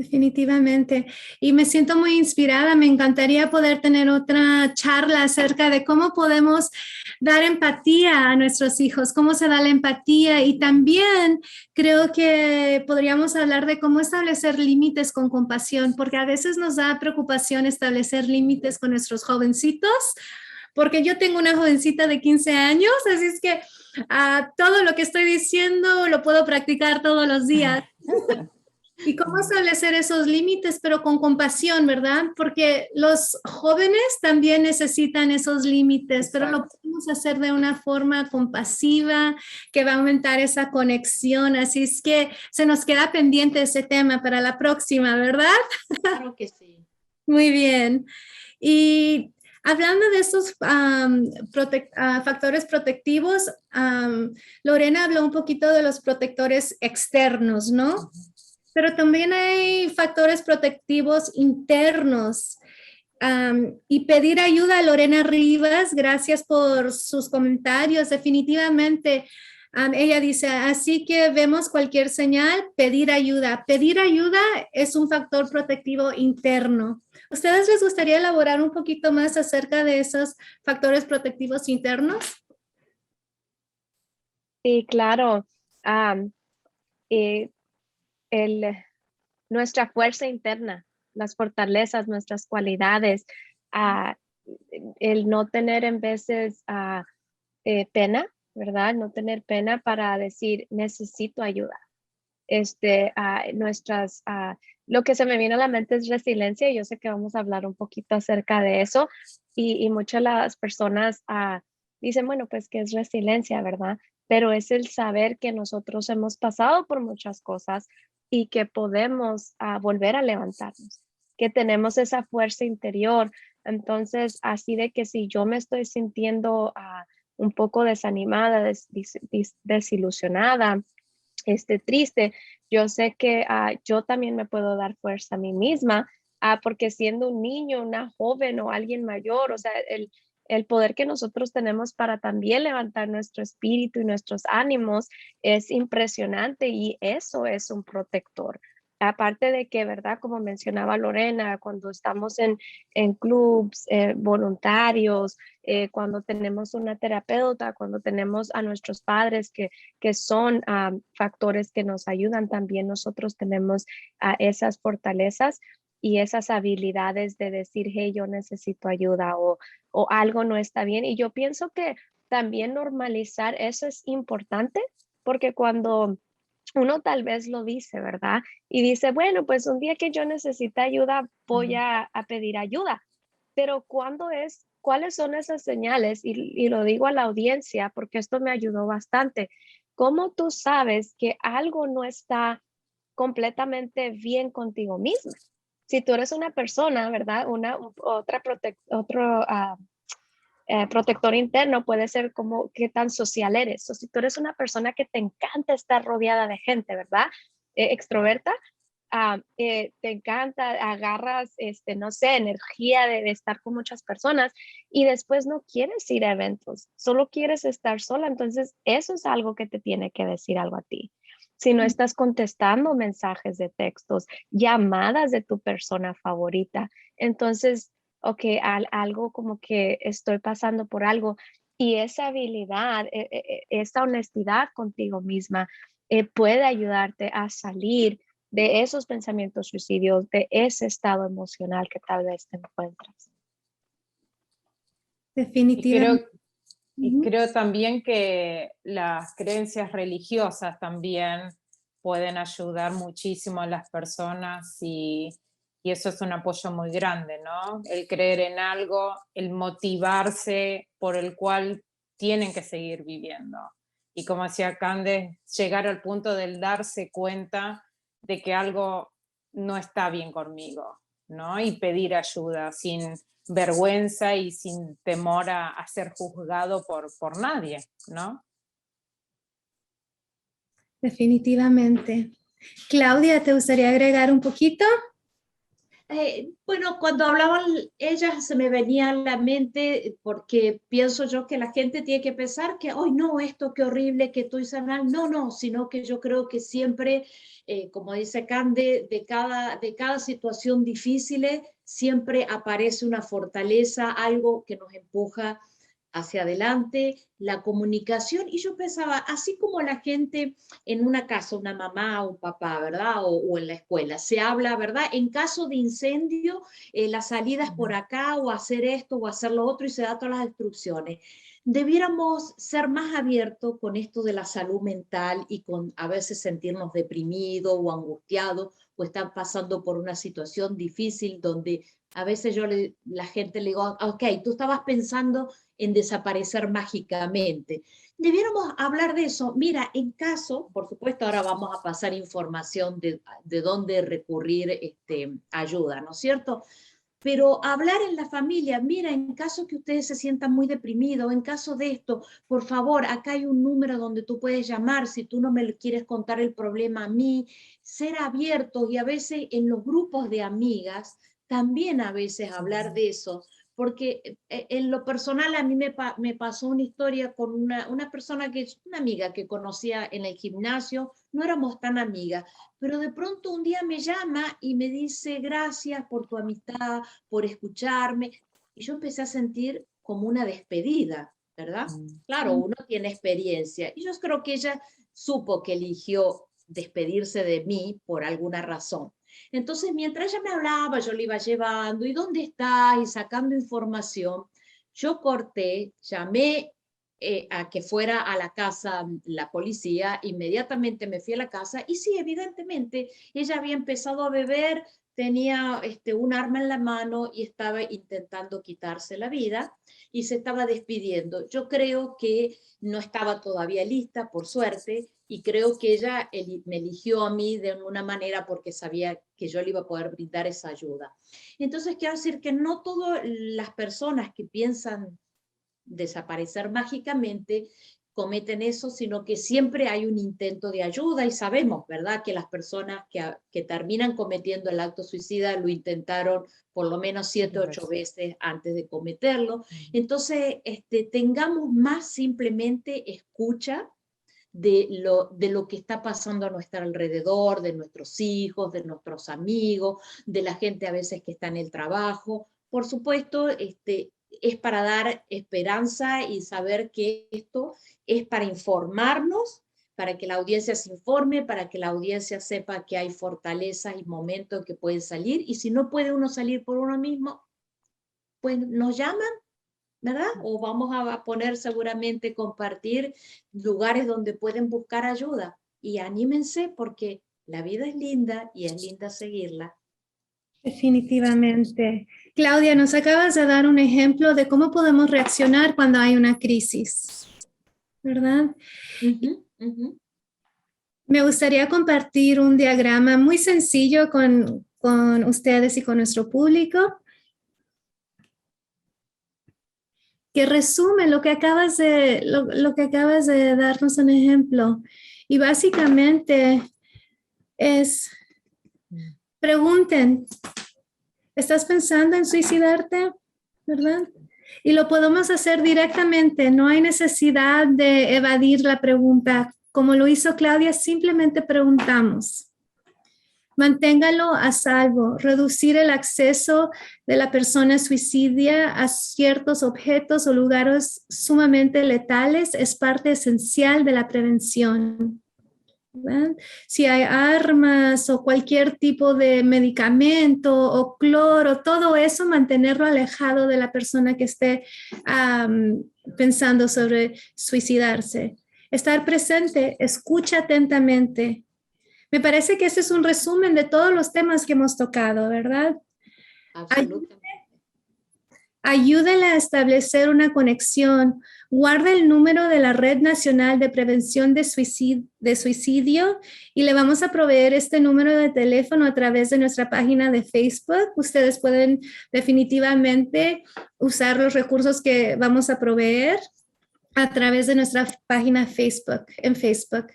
Definitivamente. Y me siento muy inspirada. Me encantaría poder tener otra charla acerca de cómo podemos dar empatía a nuestros hijos, cómo se da la empatía. Y también creo que podríamos hablar de cómo establecer límites con compasión, porque a veces nos da preocupación establecer límites con nuestros jovencitos, porque yo tengo una jovencita de 15 años, así es que todo lo que estoy diciendo lo puedo practicar todos los días. Y cómo establecer esos límites, pero con compasión, ¿verdad? Porque los jóvenes también necesitan esos límites, pero lo podemos hacer de una forma compasiva que va a aumentar esa conexión. Así es que se nos queda pendiente ese tema para la próxima, ¿verdad? Claro que sí. Muy bien. Y hablando de estos factores protectivos, Lorena habló un poquito de los protectores externos, ¿no? Pero también hay factores protectivos internos. Y pedir ayuda a Lorena Rivas, gracias por sus comentarios. Definitivamente, ella dice, así que vemos cualquier señal, pedir ayuda. Pedir ayuda es un factor protectivo interno. ¿Ustedes les gustaría elaborar un poquito más acerca de esos factores protectivos internos? Sí, claro. Eh, nuestra fuerza interna, las fortalezas, nuestras cualidades, ah, el no tener en veces pena, ¿verdad? No tener pena para decir necesito ayuda. Lo que se me viene a la mente es resiliencia, y yo sé que vamos a hablar un poquito acerca de eso, y muchas de las personas dicen, bueno, pues que es resiliencia, ¿verdad? Pero es el saber que nosotros hemos pasado por muchas cosas y que podemos volver a levantarnos, que tenemos esa fuerza interior. Entonces, así de que si yo me estoy sintiendo un poco desanimada, desilusionada, triste, yo sé que yo también me puedo dar fuerza a mí misma, porque siendo un niño, una joven o alguien mayor, o sea, el poder que nosotros tenemos para también levantar nuestro espíritu y nuestros ánimos es impresionante, y eso es un protector. Aparte de que, ¿verdad? Como mencionaba Lorena, cuando estamos en clubs voluntarios, cuando tenemos una terapeuta, cuando tenemos a nuestros padres que son factores que nos ayudan, también nosotros tenemos esas fortalezas y esas habilidades de decir, hey, yo necesito ayuda, o algo no está bien. Y yo pienso que también normalizar eso es importante, porque cuando uno tal vez lo dice, ¿verdad? Y dice, bueno, pues un día que yo necesite ayuda, voy a pedir ayuda. Pero ¿cuáles son esas señales? Y lo digo a la audiencia porque esto me ayudó bastante. ¿Cómo tú sabes que algo no está completamente bien contigo misma? Si tú eres una persona, ¿verdad? Protector interno puede ser como qué tan social eres. O si tú eres una persona que te encanta estar rodeada de gente, ¿verdad? Extroverta, te encanta, agarras, no sé, energía de estar con muchas personas, y después no quieres ir a eventos, solo quieres estar sola. Entonces, eso es algo que te tiene que decir algo a ti. Si no estás contestando mensajes de textos, llamadas de tu persona favorita, entonces, ok, algo como que estoy pasando por algo. Y esa habilidad, esa honestidad contigo misma puede ayudarte a salir de esos pensamientos suicidios, de ese estado emocional que tal vez te encuentras. Definitivamente. Y creo también que las creencias religiosas también pueden ayudar muchísimo a las personas, y eso es un apoyo muy grande, ¿no? El creer en algo, el motivarse por el cual tienen que seguir viviendo. Y como decía Candace, llegar al punto del darse cuenta de que algo no está bien conmigo, ¿no? Y pedir ayuda sin vergüenza y sin temor a ser juzgado por nadie, ¿no? Definitivamente. Claudia, ¿te gustaría agregar un poquito? Bueno, cuando hablaban ellas se me venía a la mente, porque pienso yo que la gente tiene que pensar que, hoy no, esto qué horrible, que estoy sanal. No, no, sino que yo creo que siempre, como dice Cande, de cada situación difícil, siempre aparece una fortaleza, algo que nos empuja hacia adelante, la comunicación. Y yo pensaba, así como la gente en una casa, una mamá o un papá, ¿verdad? O en la escuela, se habla, ¿verdad? En caso de incendio, las salidas por acá, o hacer esto, o hacer lo otro, y se da todas las instrucciones. Debiéramos ser más abiertos con esto de la salud mental y con a veces sentirnos deprimidos o angustiados o estar pasando por una situación difícil donde a veces la gente le digo, ok, tú estabas pensando en desaparecer mágicamente. Debiéramos hablar de eso. Mira, en caso, por supuesto, ahora vamos a pasar información de dónde recurrir ayuda, ¿no es cierto? Pero hablar en la familia, mira, en caso que ustedes se sientan muy deprimidos, en caso de esto, por favor, acá hay un número donde tú puedes llamar si tú no me quieres contar el problema a mí, ser abiertos, y a veces en los grupos de amigas, también a veces hablar de eso, porque en lo personal a mí me pasó una historia con una persona una amiga que conocía en el gimnasio, no éramos tan amigas, pero de pronto un día me llama y me dice, gracias por tu amistad, por escucharme, y yo empecé a sentir como una despedida, ¿verdad? Claro, uno tiene experiencia, y yo creo que ella supo que eligió despedirse de mí por alguna razón. Entonces, mientras ella me hablaba, yo le iba llevando, ¿y dónde estás? Y sacando información, yo corté, llamé a que fuera a la casa la policía, inmediatamente me fui a la casa, y sí, evidentemente, ella había empezado a beber, tenía un arma en la mano y estaba intentando quitarse la vida y se estaba despidiendo. Yo creo que no estaba todavía lista, por suerte, y creo que ella me eligió a mí de una manera porque sabía que yo le iba a poder brindar esa ayuda. Entonces, quiero decir que no todas las personas que piensan desaparecer mágicamente cometen eso, sino que siempre hay un intento de ayuda, y sabemos, ¿verdad?, que las personas que terminan cometiendo el acto suicida lo intentaron por lo menos 7 o 8 veces antes de cometerlo. Entonces, tengamos más simplemente escucha de lo que está pasando a nuestro alrededor, de nuestros hijos, de nuestros amigos, de la gente a veces que está en el trabajo. Por supuesto, es para dar esperanza y saber que esto es para informarnos, para que la audiencia se informe, para que la audiencia sepa que hay fortalezas y momentos que pueden salir, y si no puede uno salir por uno mismo, pues nos llaman, ¿verdad? O vamos a poner seguramente, compartir lugares donde pueden buscar ayuda, y anímense porque la vida es linda y es linda seguirla. Definitivamente. Claudia, nos acabas de dar un ejemplo de cómo podemos reaccionar cuando hay una crisis, ¿verdad? Me gustaría compartir un diagrama muy sencillo con ustedes y con nuestro público, que resume lo que acabas de darnos un ejemplo. Y básicamente es, pregunten, ¿estás pensando en suicidarte? ¿Verdad? Y lo podemos hacer directamente, no hay necesidad de evadir la pregunta. Como lo hizo Claudia, simplemente preguntamos. Manténgalo a salvo. Reducir el acceso de la persona suicida a ciertos objetos o lugares sumamente letales es parte esencial de la prevención. ¿verdad? Si hay armas o cualquier tipo de medicamento o cloro, todo eso, mantenerlo alejado de la persona que esté pensando sobre suicidarse. Estar presente, escucha atentamente. Me parece que ese es un resumen de todos los temas que hemos tocado, ¿verdad? Absolutamente. Ayúdela a establecer una conexión. Guarda el número de la Red Nacional de Prevención de Suicidio y le vamos a proveer este número de teléfono a través de nuestra página de Facebook. Ustedes pueden definitivamente usar los recursos que vamos a proveer a través de nuestra página en Facebook.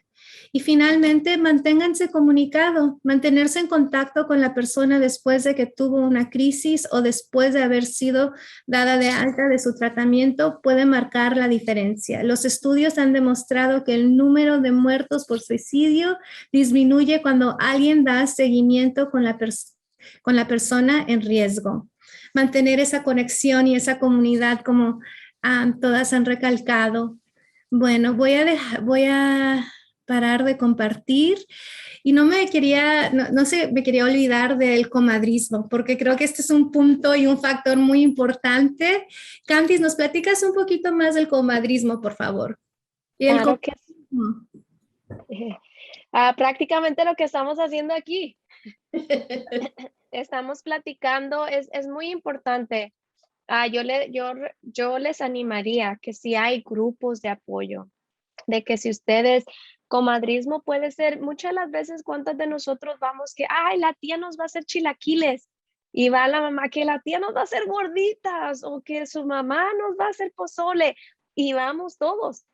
Y finalmente, manténganse comunicados, mantenerse en contacto con la persona después de que tuvo una crisis o después de haber sido dada de alta de su tratamiento puede marcar la diferencia. Los estudios han demostrado que el número de muertos por suicidio disminuye cuando alguien da seguimiento con la persona en riesgo. Mantener esa conexión y esa comunidad como todas han recalcado. Bueno, voy a parar de compartir y no me quería olvidar del comadrismo, porque creo que este es un punto y un factor muy importante. Candice, ¿nos platicas un poquito más del comadrismo, por favor? Claro que sí. Prácticamente lo que estamos haciendo aquí. Estamos platicando, es muy importante. Yo les animaría que si hay grupos de apoyo, de que si ustedes, comadrismo puede ser, muchas de las veces, ¿cuántas de nosotros vamos que, ay, la tía nos va a hacer chilaquiles? Y va la mamá que la tía nos va a hacer gorditas o que su mamá nos va a hacer pozole y vamos todos.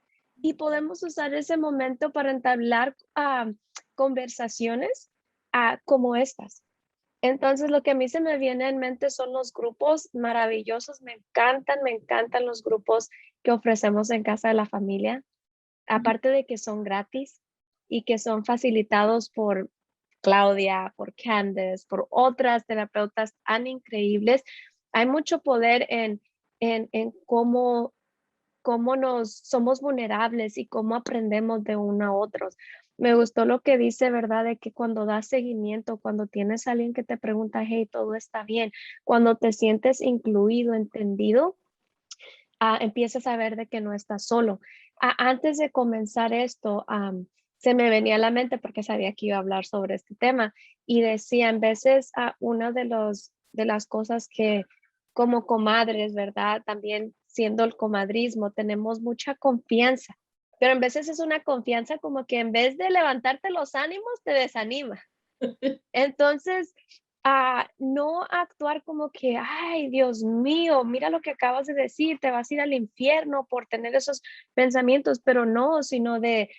Y podemos usar ese momento para entablar conversaciones como estas. Entonces, lo que a mí se me viene en mente son los grupos maravillosos. Me encantan los grupos que ofrecemos en Casa de la Familia. Aparte de que son gratis y que son facilitados por Claudia, por Candice, por otras terapeutas tan increíbles, hay mucho poder en cómo somos vulnerables y cómo aprendemos de uno a otros. Me gustó lo que dice, ¿verdad? De que cuando das seguimiento, cuando tienes a alguien que te pregunta, hey, todo está bien, cuando te sientes incluido, entendido, empiezas a ver de que no estás solo. Antes de comenzar esto, se me venía a la mente porque sabía que iba a hablar sobre este tema y decía, en veces una de las cosas que como comadres, ¿verdad? También siendo el comadrismo, tenemos mucha confianza, pero en veces es una confianza como que en vez de levantarte los ánimos, te desanima. Entonces, no actuar como que, ay, Dios mío, mira lo que acabas de decir, te vas a ir al infierno por tener esos pensamientos, pero no, sino de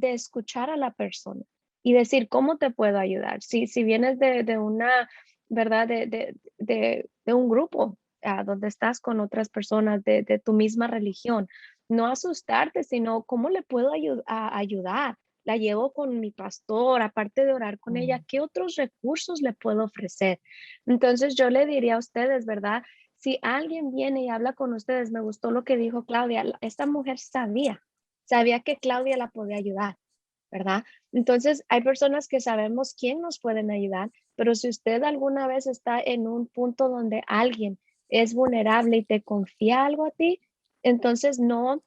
escuchar a la persona y decir, ¿cómo te puedo ayudar? Si vienes de una, ¿verdad? De un grupo donde estás con otras personas de tu misma religión, no asustarte, sino cómo le puedo ayudar. La llevo con mi pastor, aparte de orar con ella, ¿qué otros recursos le puedo ofrecer? Entonces yo le diría a ustedes, ¿verdad? Si alguien viene y habla con ustedes, me gustó lo que dijo Claudia, esta mujer sabía que Claudia la podía ayudar, ¿verdad? Entonces hay personas que sabemos quién nos pueden ayudar, pero si usted alguna vez está en un punto donde alguien es vulnerable y te confía algo a ti, entonces no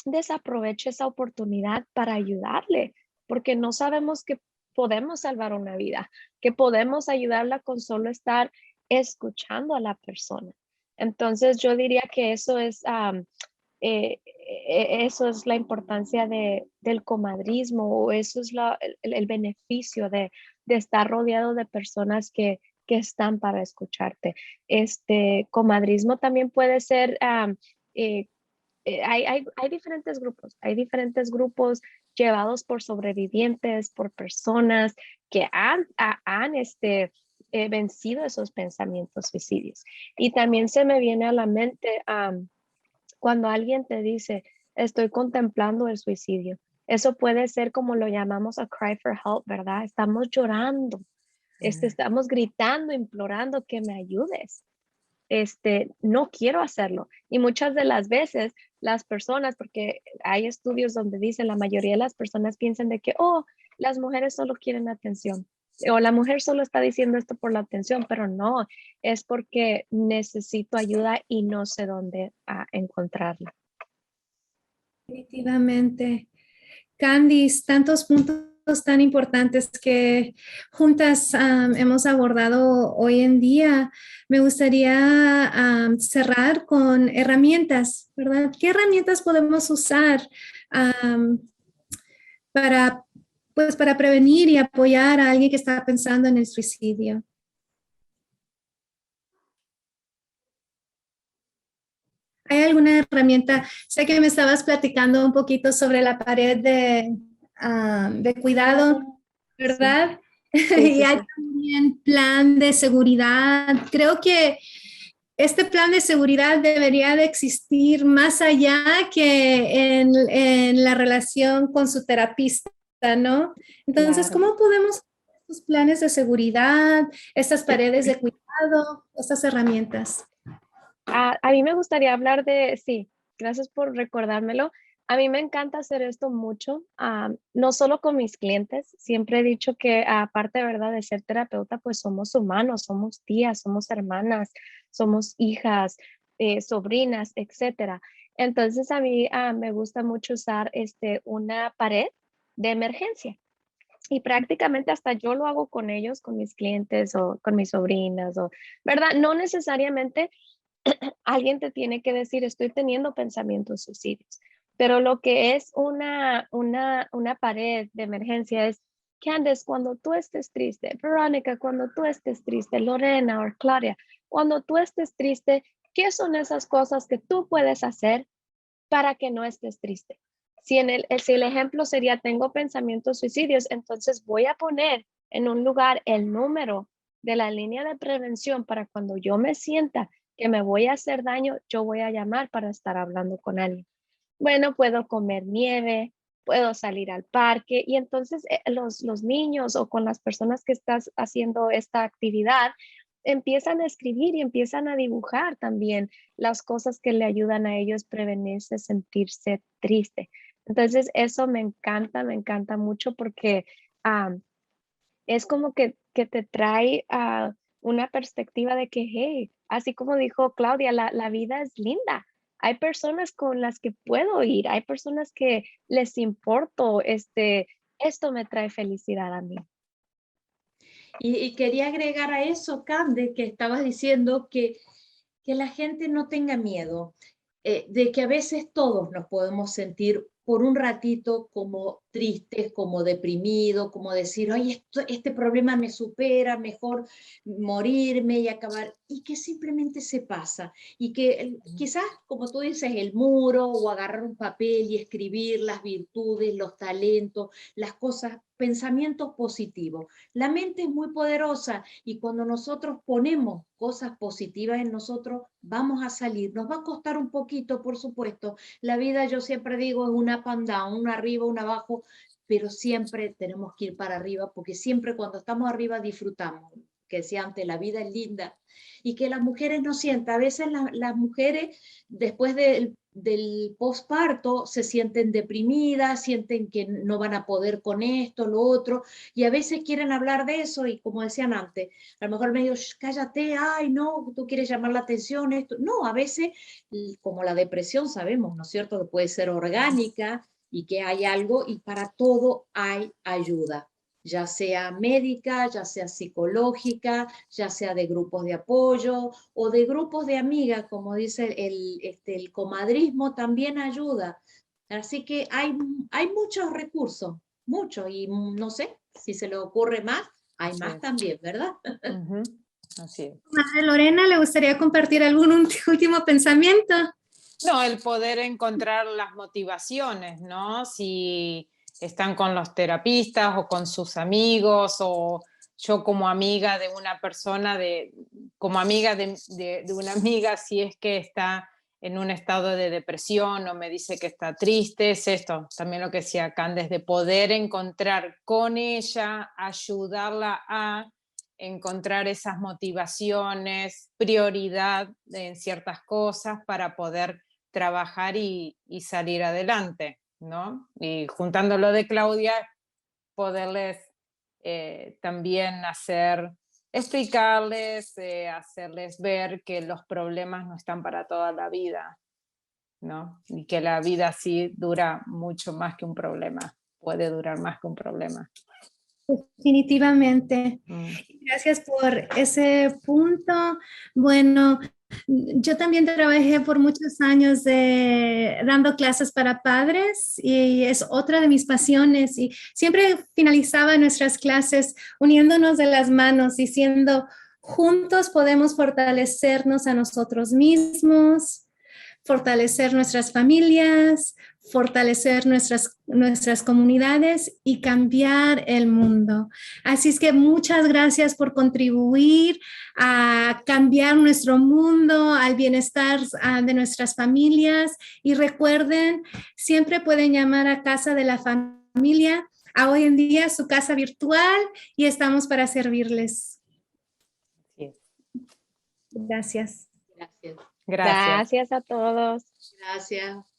desaproveche esa oportunidad para ayudarle, porque no sabemos que podemos salvar una vida, que podemos ayudarla con solo estar escuchando a la persona. Entonces yo diría que eso es la importancia del comadrismo, o eso es el beneficio de estar rodeado de personas que están para escucharte. Este comadrismo también puede ser hay diferentes grupos llevados por sobrevivientes, por personas que han vencido esos pensamientos suicidios. Y también se me viene a la mente cuando alguien te dice, estoy contemplando el suicidio. Eso puede ser como lo llamamos a cry for help, ¿verdad? Estamos llorando, estamos gritando, implorando que me ayudes. No quiero hacerlo. Y muchas de las veces las personas, porque hay estudios donde dicen la mayoría de las personas piensan de que, oh, las mujeres solo quieren atención o la mujer solo está diciendo esto por la atención, pero no, es porque necesito ayuda y no sé dónde encontrarla. Definitivamente. Candice, tantos puntos tan importantes que juntas hemos abordado hoy en día, me gustaría cerrar con herramientas, ¿verdad? ¿Qué herramientas podemos usar am, para, pues, para prevenir y apoyar a alguien que está pensando en el suicidio? ¿Hay alguna herramienta? Sé que me estabas platicando un poquito sobre la pared de cuidado, ¿verdad? Sí, Y sí, hay sí. también plan de seguridad. Creo que este plan de seguridad debería de existir más allá que en la relación con su terapista, ¿no? Entonces, Claro. ¿cómo podemos hacer estos planes de seguridad, estas paredes de cuidado, estas herramientas? A mí me gustaría hablar de, sí, gracias por recordármelo. A mí me encanta hacer esto mucho, no solo con mis clientes. Siempre he dicho que aparte, ¿verdad?, de ser terapeuta, pues somos humanos, somos tías, somos hermanas, somos hijas, sobrinas, etcétera. Entonces a mí me gusta mucho usar una pared de emergencia. Y prácticamente hasta yo lo hago con ellos, con mis clientes o con mis sobrinas, o, ¿verdad? No necesariamente alguien te tiene que decir, estoy teniendo pensamientos suicidios. Pero lo que es una pared de emergencia es, Candace, cuando tú estés triste, Verónica, cuando tú estés triste, Lorena o Claudia, cuando tú estés triste, ¿qué son esas cosas que tú puedes hacer para que no estés triste? Si el ejemplo sería, tengo pensamientos suicidios, entonces voy a poner en un lugar el número de la línea de prevención para cuando yo me sienta que me voy a hacer daño, yo voy a llamar para estar hablando con alguien. Bueno, puedo comer nieve, puedo salir al parque y entonces los niños o con las personas que estás haciendo esta actividad empiezan a escribir y empiezan a dibujar también las cosas que le ayudan a ellos prevenirse, sentirse triste. Entonces, eso me encanta mucho porque es como que te trae a una perspectiva de que, hey, así como dijo Claudia, la vida es linda. Hay personas con las que puedo ir, hay personas que les importo, esto me trae felicidad a mí. Y quería agregar a eso, Cande, que estabas diciendo que la gente no tenga miedo, de que a veces todos nos podemos sentir por un ratito como tristes, como deprimidos, como decir, ay, este problema me supera, mejor morirme y acabar, y que simplemente se pasa, y que quizás, como tú dices, el muro o agarrar un papel y escribir las virtudes, los talentos, las cosas, pensamientos positivos. La mente es muy poderosa y cuando nosotros ponemos cosas positivas en nosotros, vamos a salir. Nos va a costar un poquito, por supuesto. La vida, yo siempre digo, es una up and down, una arriba, una abajo, pero siempre tenemos que ir para arriba, porque siempre cuando estamos arriba disfrutamos. Que decía antes, la vida es linda. Y que las mujeres no sientan. A veces las mujeres, después del posparto, se sienten deprimidas, sienten que no van a poder con esto, lo otro, y a veces quieren hablar de eso, y como decían antes, a lo mejor me digo, cállate, ay, no, tú quieres llamar la atención, esto. No, a veces, como la depresión, sabemos, ¿no es cierto?, que puede ser orgánica y que hay algo, y para todo hay ayuda, ya sea médica, ya sea psicológica, ya sea de grupos de apoyo o de grupos de amigas, como dice el comadrismo, también ayuda. Así que hay muchos recursos, muchos, y no sé si se le ocurre más, hay Sí. más también, ¿verdad? Ujú, así es. Madre Lorena, ¿le gustaría compartir algún último pensamiento? No, el poder encontrar las motivaciones, ¿no? Si están con los terapistas o con sus amigos, o yo como amiga de una persona, como amiga de una amiga, si es que está en un estado de depresión o me dice que está triste, es esto, también lo que decía Candes, de poder encontrar con ella, ayudarla a encontrar esas motivaciones, prioridad en ciertas cosas para poder trabajar y salir adelante, ¿no? Y juntando lo de Claudia, poderles también explicarles, hacerles ver que los problemas no están para toda la vida, ¿no? Y que la vida sí dura mucho más que un problema. puede durar más que un problema. Definitivamente. Gracias por ese punto. Bueno, yo también trabajé por muchos años dando clases para padres y es otra de mis pasiones y siempre finalizaba nuestras clases uniéndonos de las manos, diciendo, juntos podemos fortalecernos a nosotros mismos, fortalecer nuestras familias, fortalecer nuestras comunidades y cambiar el mundo. Así es que muchas gracias por contribuir a cambiar nuestro mundo, al bienestar de nuestras familias. Y recuerden, siempre pueden llamar a Casa de la Familia, a hoy en día su casa virtual, y estamos para servirles. Sí. Gracias. Gracias. Gracias. Gracias a todos. Gracias.